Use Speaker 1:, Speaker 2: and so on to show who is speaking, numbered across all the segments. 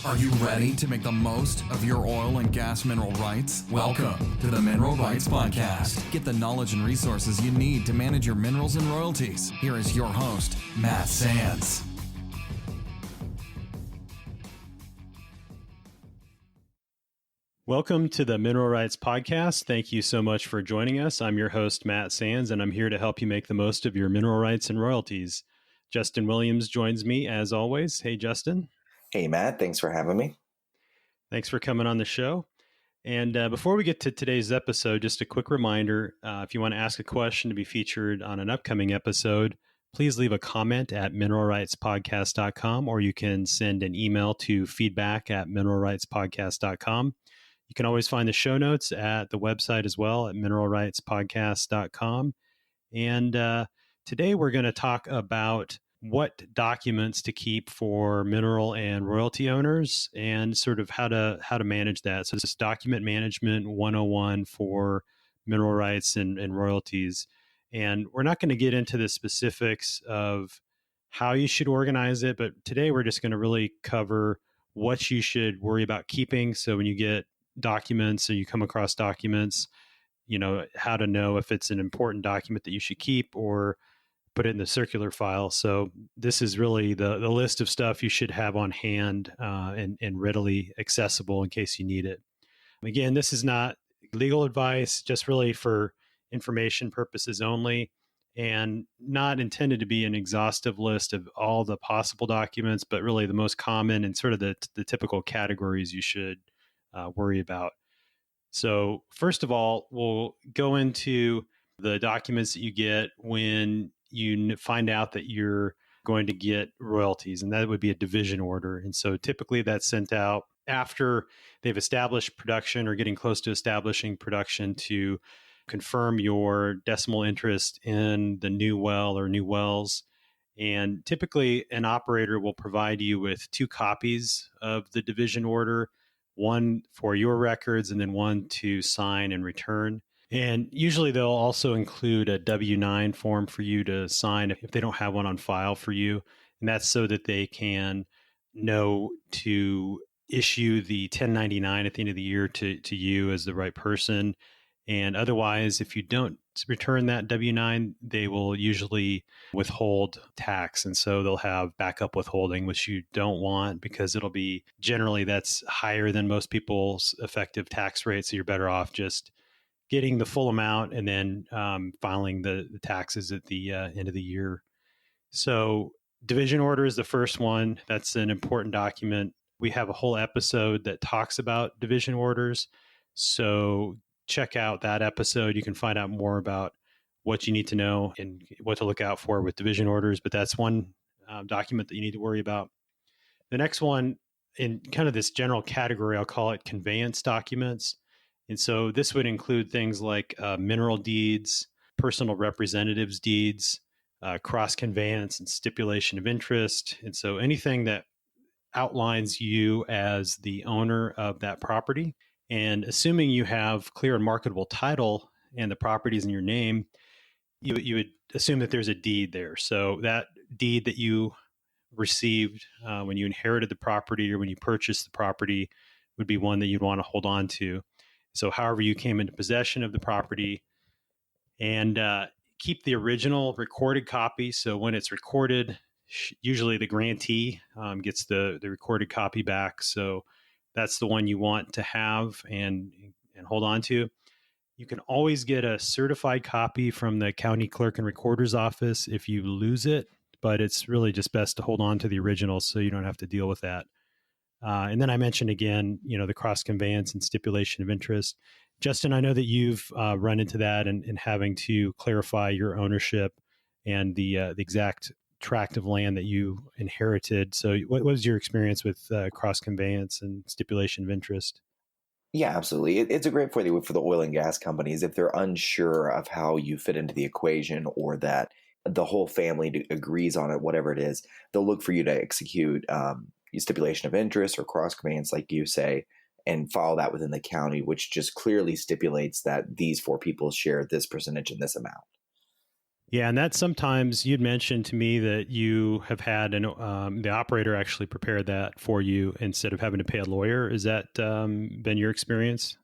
Speaker 1: Are you ready to make the most of your oil and gas mineral rights? Welcome to the Mineral Rights Podcast. Get the knowledge and resources you need to manage your minerals and royalties. Here is your host, Matt Sands.
Speaker 2: Welcome to the Mineral Rights Podcast. Thank you so much for joining us. I'm your host, Matt Sands, and I'm here to help you make the most of your mineral rights and royalties. Justin Williams joins me as always. Hey, Justin.
Speaker 3: Hey, Matt. Thanks for having me.
Speaker 2: Thanks for coming on the show. And before we get to today's episode, just a quick reminder, if you want to ask a question to be featured on an upcoming episode, please leave a comment at mineralrightspodcast.com, or you can send an email to feedback@mineralrightspodcast.com. You can always find the show notes at the website as well at mineralrightspodcast.com. And today we're going to talk about what documents to keep for mineral and royalty owners and sort of how to manage that. So this is document management 101 for mineral rights and royalties. And we're not going to get into the specifics of how you should organize it, but today we're just going to really cover what you should worry about keeping. So when you get documents or you come across documents, you know, how to know if it's an important document that you should keep or put it in the circular file. So this is really the list of stuff you should have on hand and readily accessible in case you need it. Again, this is not legal advice, just really for information purposes only, and not intended to be an exhaustive list of all the possible documents, but really the most common and sort of the typical categories you should worry about. So first of all, we'll go into the documents that you get when you find out that you're going to get royalties, and that would be a division order. And so typically that's sent out after they've established production or getting close to establishing production to confirm your decimal interest in the new well or new wells. And typically an operator will provide you with 2 copies of the division order, one for your records and then one to sign and return. And usually they'll also include a W-9 form for you to sign if they don't have one on file for you. And that's so that they can know to issue the 1099 at the end of the year to you as the right person. And otherwise, if you don't return that W-9, they will usually withhold tax. And so they'll have backup withholding, which you don't want because it'll be generally that's higher than most people's effective tax rate. So you're better off just getting the full amount and then filing the taxes at the end of the year. So division order is the first one. That's an important document. We have a whole episode that talks about division orders. So check out that episode. You can find out more about what you need to know and what to look out for with division orders. But that's one document that you need to worry about. The next one, in kind of this general category, I'll call it conveyance documents. And so this would include things like mineral deeds, personal representatives deeds, cross conveyance and stipulation of interest. And so anything that outlines you as the owner of that property. And assuming you have clear and marketable title and the property is in your name, you would assume that there's a deed there. So that deed that you received when you inherited the property or when you purchased the property would be one that you'd want to hold on to. So however you came into possession of the property, and keep the original recorded copy. So when it's recorded, usually the grantee gets the recorded copy back. So that's the one you want to have and hold on to. You can always get a certified copy from the county clerk and recorder's office if you lose it, but it's really just best to hold on to the original so you don't have to deal with that. And then I mentioned again, the cross conveyance and stipulation of interest. Justin, I know that you've run into that and having to clarify your ownership and the exact tract of land that you inherited. So what was your experience with cross conveyance and stipulation of interest?
Speaker 3: Yeah, absolutely. It's a great for the oil and gas companies if they're unsure of how you fit into the equation or that the whole family agrees on it, whatever it is. They'll look for you to execute stipulation of interest or cross conveyance, like you say, and file that within the county, which just clearly stipulates that these 4 people share this percentage in this amount.
Speaker 2: Yeah, and that sometimes you'd mentioned to me that you have had the operator actually prepare that for you instead of having to pay a lawyer. Is that been your experience?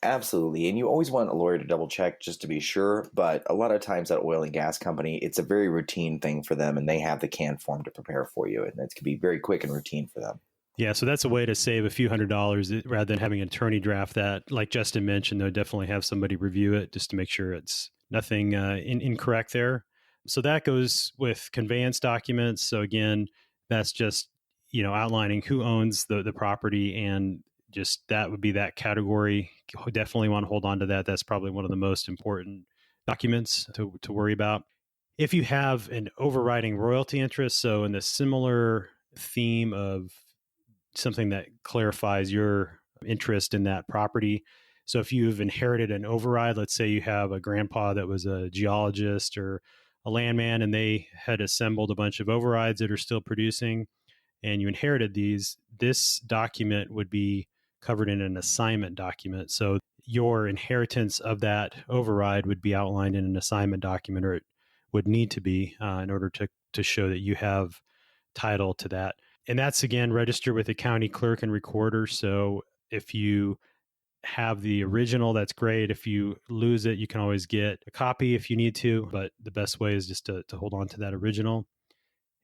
Speaker 3: Absolutely. And you always want a lawyer to double check just to be sure. But a lot of times at oil and gas company, it's a very routine thing for them and they have the can form to prepare for you. And it can be very quick and routine for them.
Speaker 2: Yeah, so that's a way to save a few $100s rather than having an attorney draft that. Like Justin mentioned, they'll definitely have somebody review it just to make sure it's nothing incorrect there. So that goes with conveyance documents. So again, that's just outlining who owns the property, and just that would be that category. Definitely want to hold on to that. That's probably one of the most important documents to worry about. If you have an overriding royalty interest, so in the similar theme of something that clarifies your interest in that property. So if you've inherited an override, let's say you have a grandpa that was a geologist or a landman and they had assembled a bunch of overrides that are still producing and you inherited these, this document would be covered in an assignment document. So your inheritance of that override would be outlined in an assignment document, or it would need to be in order to show that you have title to that. And that's again registered with the county clerk and recorder. So if you have the original, that's great. If you lose it, you can always get a copy if you need to, but the best way is just to hold on to that original.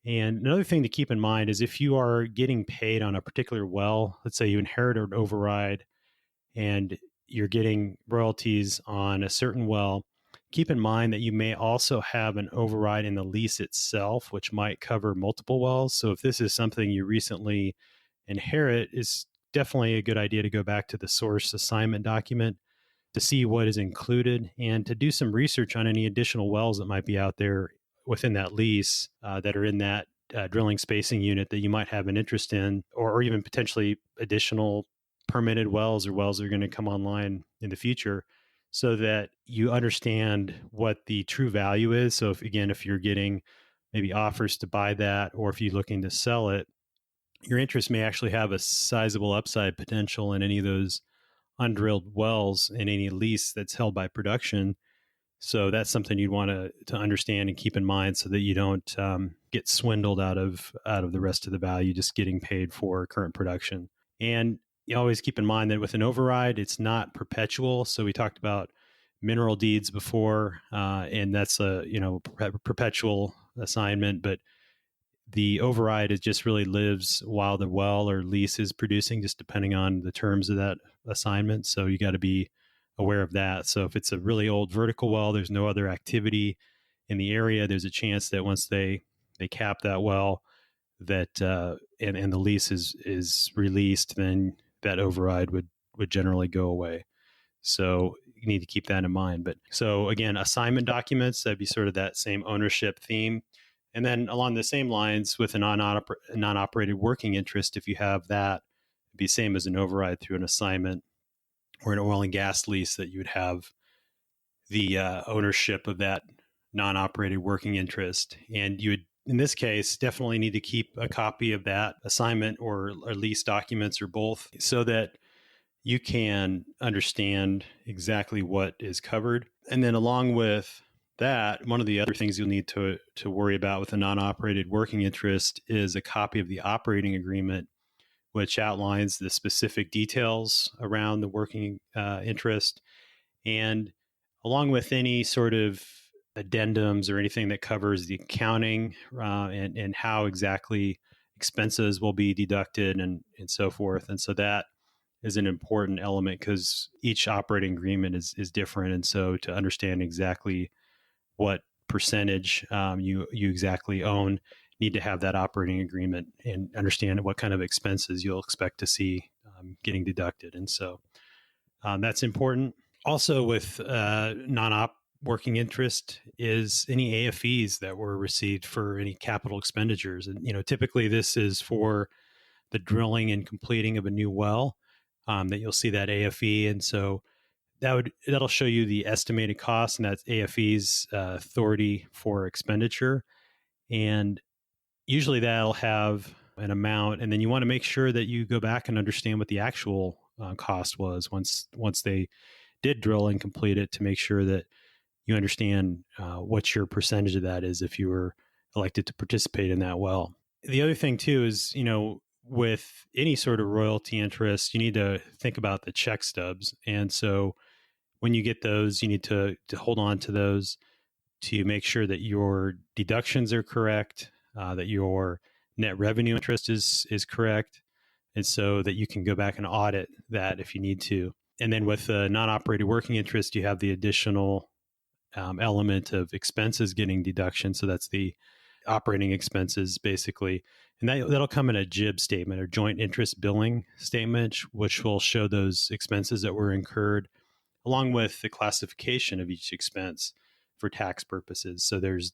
Speaker 2: And another thing to keep in mind is if you are getting paid on a particular well, let's say you inherit an override and you're getting royalties on a certain well, keep in mind that you may also have an override in the lease itself, which might cover multiple wells. So if this is something you recently inherit, it's definitely a good idea to go back to the source assignment document to see what is included and to do some research on any additional wells that might be out there within that lease that are in that drilling spacing unit that you might have an interest in, or even potentially additional permitted wells or wells that are going to come online in the future, so that you understand what the true value is. So if you're getting maybe offers to buy that, or if you're looking to sell it, your interest may actually have a sizable upside potential in any of those undrilled wells in any lease that's held by production. So that's something you'd want to understand and keep in mind, so that you don't get swindled out of the rest of the value just getting paid for current production. And you always keep in mind that with an override, it's not perpetual. So we talked about mineral deeds before, and that's a perpetual assignment, but the override, it just really lives while the well or lease is producing, just depending on the terms of that assignment. So you got to be aware of that. So if it's a really old vertical well, there's no other activity in the area, there's a chance that once they cap that well, that and the lease is released, then that override would generally go away. So you need to keep that in mind. But so again, assignment documents, that'd be sort of that same ownership theme. And then along the same lines with a non-operated working interest, if you have that, it'd be same as an override through an assignment or an oil and gas lease, that you would have the ownership of that non-operated working interest. And you would, in this case, definitely need to keep a copy of that assignment or lease documents, or both, so that you can understand exactly what is covered. And then along with that, one of the other things you'll need to worry about with a non-operated working interest is a copy of the operating agreement, which outlines the specific details around the working interest. And along with any sort of addendums or anything that covers the accounting and how exactly expenses will be deducted and so forth. And so that is an important element, because each operating agreement is different. And so to understand exactly what percentage you exactly own, need to have that operating agreement and understand what kind of expenses you'll expect to see getting deducted. And so that's important. Also with non-op working interest is any AFEs that were received for any capital expenditures. And, typically this is for the drilling and completing of a new well, that you'll see that AFE. And so that'll show you the estimated cost, and that's AFE's authority for expenditure. And usually that'll have an amount, and then you want to make sure that you go back and understand what the actual cost was once they did drill and complete it, to make sure that you understand what your percentage of that is if you were elected to participate in that well. The other thing too is, with any sort of royalty interest, you need to think about the check stubs. And so when you get those, you need to hold on to those to make sure that your deductions are correct, that your net revenue interest is correct, and so that you can go back and audit that if you need to. And then with the non-operated working interest, you have the additional element of expenses getting deduction. So that's the operating expenses, basically. And that'll come in a JIB statement or joint interest billing statement, which will show those expenses that were incurred, along with the classification of each expense for tax purposes. So there's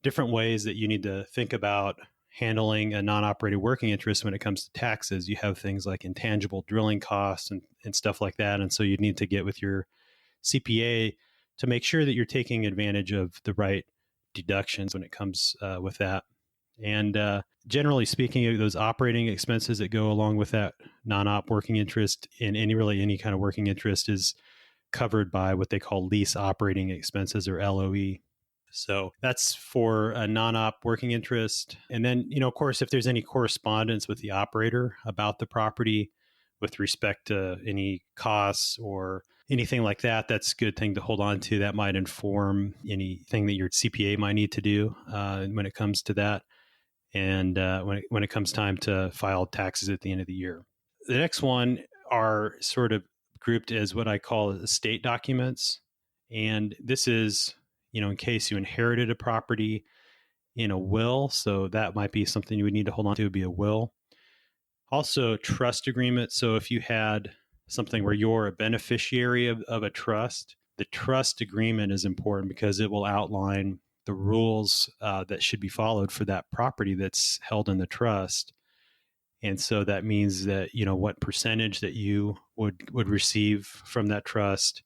Speaker 2: different ways that you need to think about handling a non-operated working interest when it comes to taxes. You have things like intangible drilling costs and stuff like that. And so you need to get with your CPA to make sure that you're taking advantage of the right deductions when it comes with that. And generally speaking, those operating expenses that go along with that non-op working interest in any kind of working interest is covered by what they call lease operating expenses, or LOE. So that's for a non-op working interest. And then, of course, if there's any correspondence with the operator about the property with respect to any costs or anything like that, that's a good thing to hold on to. That might inform anything that your CPA might need to do when it comes to that. And when it comes time to file taxes at the end of the year. The next one are sort of grouped as what I call estate documents. And this is, in case you inherited a property in a will. So that might be something you would need to hold on to, would be a will. Also, trust agreement. So if you had something where you're a beneficiary of a trust, the trust agreement is important because it will outline the rules that should be followed for that property that's held in the trust. And so that means that, what percentage that you would receive from that trust,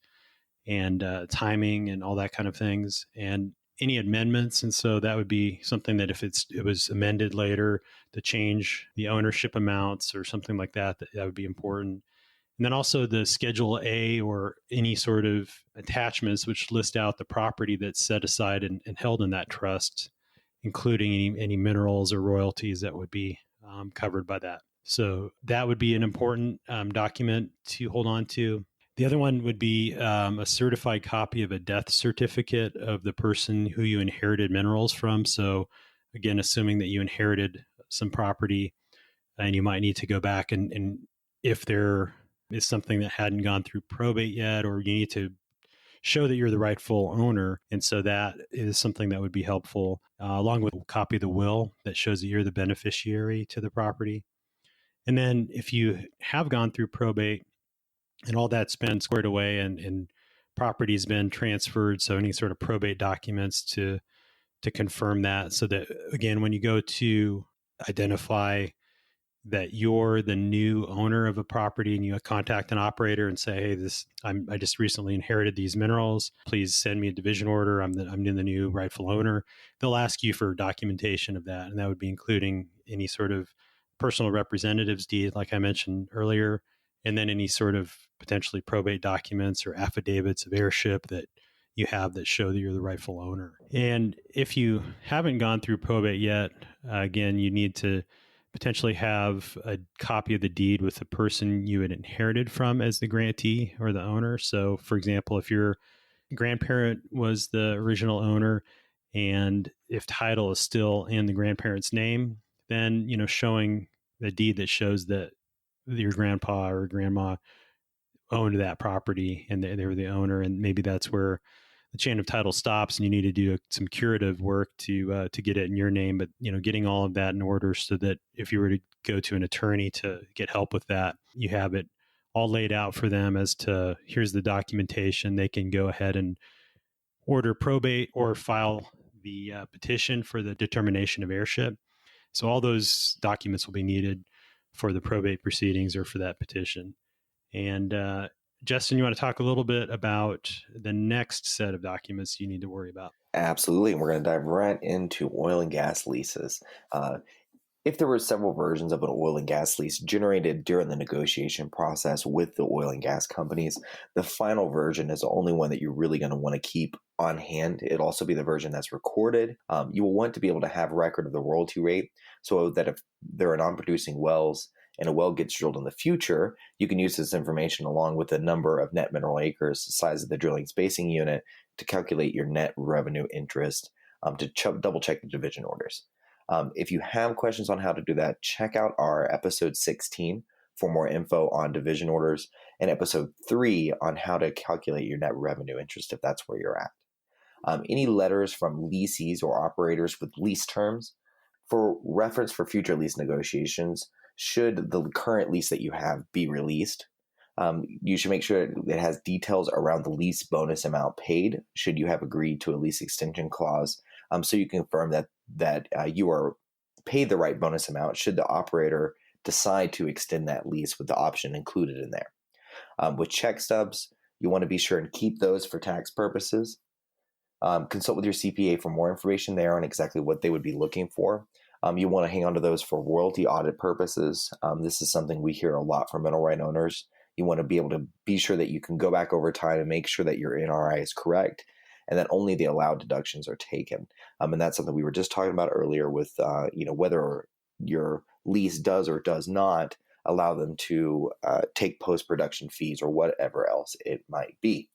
Speaker 2: and timing and all that kind of things, and any amendments. And so that would be something that if it was amended later to change the ownership amounts or something like that, that would be important. And then also the Schedule A or any sort of attachments which list out the property that's set aside and held in that trust, including any minerals or royalties that would be covered by that. So that would be an important document to hold on to. The other one would be a certified copy of a death certificate of the person who you inherited minerals from. So again, assuming that you inherited some property and you might need to go back and if there is something that hadn't gone through probate yet, or you need to show that you're the rightful owner. And so that is something that would be helpful, along with a copy of the will that shows that you're the beneficiary to the property. And then if you have gone through probate and all that's been squared away and property's been transferred, so any sort of probate documents to confirm that, so that, again, when you go to identify that you're the new owner of a property and you contact an operator and say, hey, I just recently inherited these minerals. Please send me a division order. I'm the new rightful owner. They'll ask you for documentation of that. And that would be including any sort of personal representative's deed, like I mentioned earlier, and then any sort of potentially probate documents or affidavits of heirship that you have that show that you're the rightful owner. And if you haven't gone through probate yet, again, you need to potentially have a copy of the deed with the person you had inherited from as the grantee or the owner. So, for example, if your grandparent was the original owner and if title is still in the grandparent's name, then, showing the deed that shows that your grandpa or grandma owned that property and they were the owner, and maybe that's where the chain of title stops and you need to do some curative work to get it in your name. But, getting all of that in order so that if you were to go to an attorney to get help with that, you have it all laid out for them as to here's the documentation. They can go ahead and order probate or file the petition for the determination of heirship. So all those documents will be needed for the probate proceedings or for that petition. And Justin, you want to talk a little bit about the next set of documents you need to worry about?
Speaker 3: Absolutely. And we're going to dive right into oil and gas leases. If there were several versions of an oil and gas lease generated during the negotiation process with the oil and gas companies, the final version is the only one that you're really going to want to keep on hand. It'll also be the version that's recorded. You will want to be able to have record of the royalty rate so that if there are non-producing wells and a well gets drilled in the future, you can use this information along with the number of net mineral acres, the size of the drilling spacing unit to calculate your net revenue interest, to double check the division orders. If you have questions on how to do that, check out our episode 16 for more info on division orders and episode 3 on how to calculate your net revenue interest if that's where you're at. Any letters from leasees or operators with lease terms for reference for future lease negotiations, should the current lease that you have be released, you should make sure it has details around the lease bonus amount paid should you have agreed to a lease extension clause, so you can confirm that you are paid the right bonus amount should the operator decide to extend that lease with the option included in there. With check stubs, you want to be sure and keep those for tax purposes. Consult with your CPA for more information there on exactly what they would be looking for. You want to hang on to those for royalty audit purposes. This is something we hear a lot from mineral right owners. You want to be able to be sure that you can go back over time and make sure that your NRI is correct and that only the allowed deductions are taken. And that's something we were just talking about earlier with, whether your lease does or does not allow them to take post-production fees or whatever else it might be.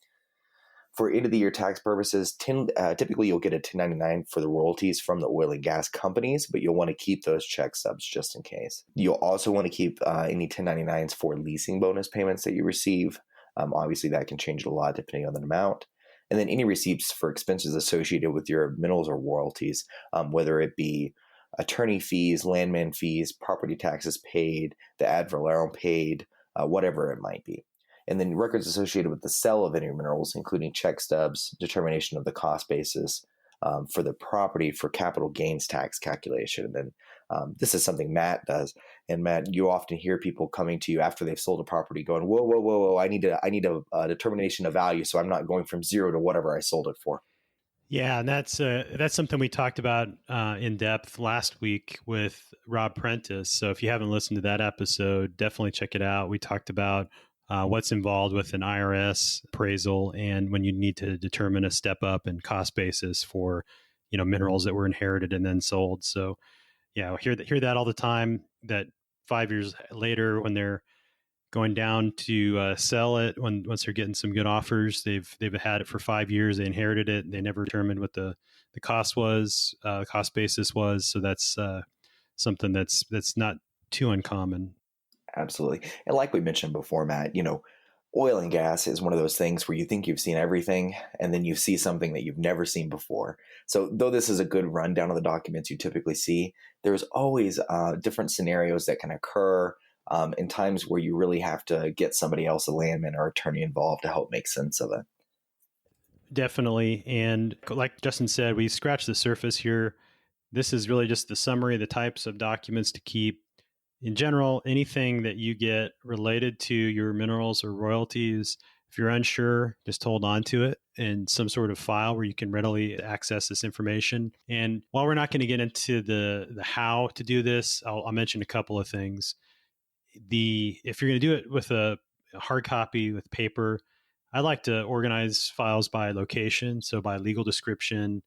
Speaker 3: For end of the year tax purposes, typically you'll get a 1099 for the royalties from the oil and gas companies, but you'll want to keep those check stubs just in case. You'll also want to keep any 1099s for leasing bonus payments that you receive. Obviously, that can change a lot depending on the amount. And then any receipts for expenses associated with your minerals or royalties, whether it be attorney fees, landman fees, property taxes paid, the ad valorem paid, whatever it might be. And then records associated with the sale of any minerals, including check stubs, determination of the cost basis for the property for capital gains tax calculation. And then this is something Matt does. And Matt, you often hear people coming to you after they've sold a property going, whoa, I need a determination of value, so I'm not going from zero to whatever I sold it for.
Speaker 2: Yeah, and that's something we talked about in depth last week with Rob Prentice. So if you haven't listened to that episode, definitely check it out. We talked about what's involved with an IRS appraisal and when you need to determine a step up in cost basis for, minerals that were inherited and then sold. So yeah, hear that all the time, that 5 years later when they're going down to sell it, once they're getting some good offers, they've had it for 5 years, they inherited it, they never determined what the cost was, cost basis was. So that's something that's not too uncommon.
Speaker 3: Absolutely. And like we mentioned before, Matt, oil and gas is one of those things where you think you've seen everything and then you see something that you've never seen before. So though this is a good rundown of the documents you typically see, there's always different scenarios that can occur in times where you really have to get somebody else, a landman or attorney, involved to help make sense of it.
Speaker 2: Definitely. And like Justin said, we scratched the surface here. This is really just the summary of the types of documents to keep. In general, anything that you get related to your minerals or royalties, if you're unsure, just hold on to it in some sort of file where you can readily access this information. And while we're not going to get into the how to do this, I'll mention a couple of things. If you're going to do it with a hard copy with paper, I like to organize files by location, so by legal description,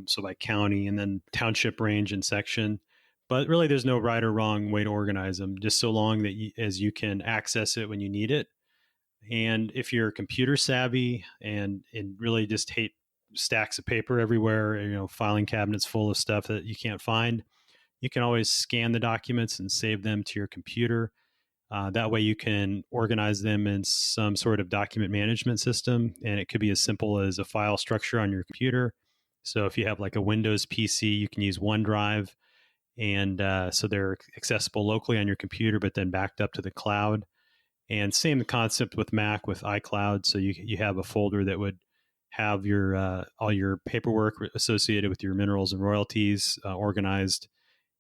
Speaker 2: so by county, and then township range and section. But really, there's no right or wrong way to organize them, just so long that as you can access it when you need it. And if you're computer savvy and really just hate stacks of paper everywhere, filing cabinets full of stuff that you can't find, you can always scan the documents and save them to your computer. That way you can organize them in some sort of document management system. And it could be as simple as a file structure on your computer. So if you have like a Windows PC, you can use OneDrive. And so they're accessible locally on your computer, but then backed up to the cloud. And same concept with Mac with iCloud. So you have a folder that would have your all your paperwork associated with your minerals and royalties organized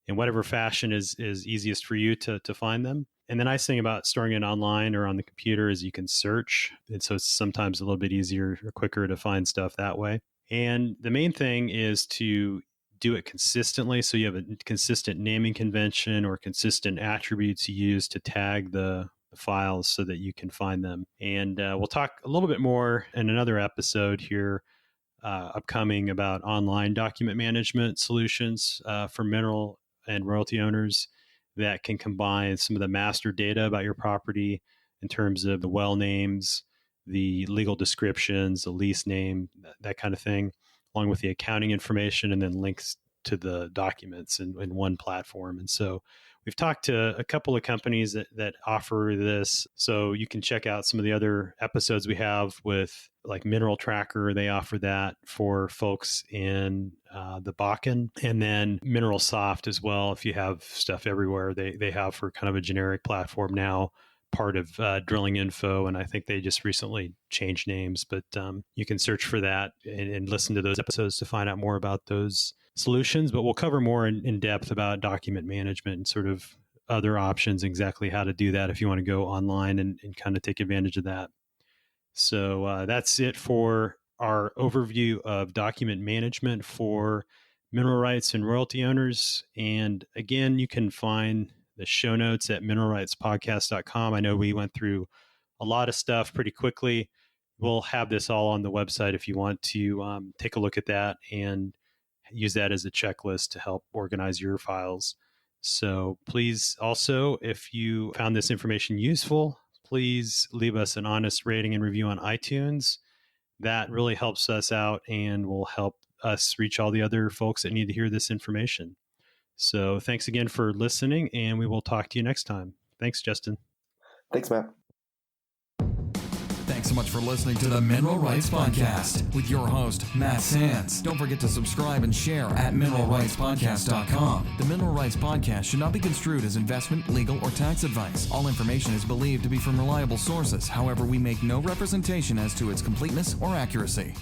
Speaker 2: in whatever fashion is easiest for you to find them. And the nice thing about storing it online or on the computer is you can search. And so it's sometimes a little bit easier or quicker to find stuff that way. And the main thing is to do it consistently. So you have a consistent naming convention or consistent attributes you use to tag the files so that you can find them. And we'll talk a little bit more in another episode here upcoming about online document management solutions for mineral and royalty owners that can combine some of the master data about your property in terms of the well names, the legal descriptions, the lease name, that kind of thing, along with the accounting information, and then links to the documents in one platform. And so we've talked to a couple of companies that offer this. So you can check out some of the other episodes we have with like Mineral Tracker. They offer that for folks in the Bakken, and then Mineral Soft as well. If you have stuff everywhere, they have for kind of a generic platform now, part of Drilling Info, and I think they just recently changed names, but you can search for that and listen to those episodes to find out more about those solutions. But we'll cover more in depth about document management and sort of other options, exactly how to do that if you want to go online and kind of take advantage of that. So that's it for our overview of document management for mineral rights and royalty owners. And again, you can find the show notes at mineralrightspodcast.com. I know we went through a lot of stuff pretty quickly. We'll have this all on the website if you want to take a look at that and use that as a checklist to help organize your files. So please also, if you found this information useful, please leave us an honest rating and review on iTunes. That really helps us out and will help us reach all the other folks that need to hear this information. So thanks again for listening, and we will talk to you next time. Thanks, Justin.
Speaker 3: Thanks, Matt.
Speaker 1: Thanks so much for listening to the Mineral Rights Podcast with your host, Matt Sands. Don't forget to subscribe and share at mineralrightspodcast.com. The Mineral Rights Podcast should not be construed as investment, legal, or tax advice. All information is believed to be from reliable sources. However, we make no representation as to its completeness or accuracy.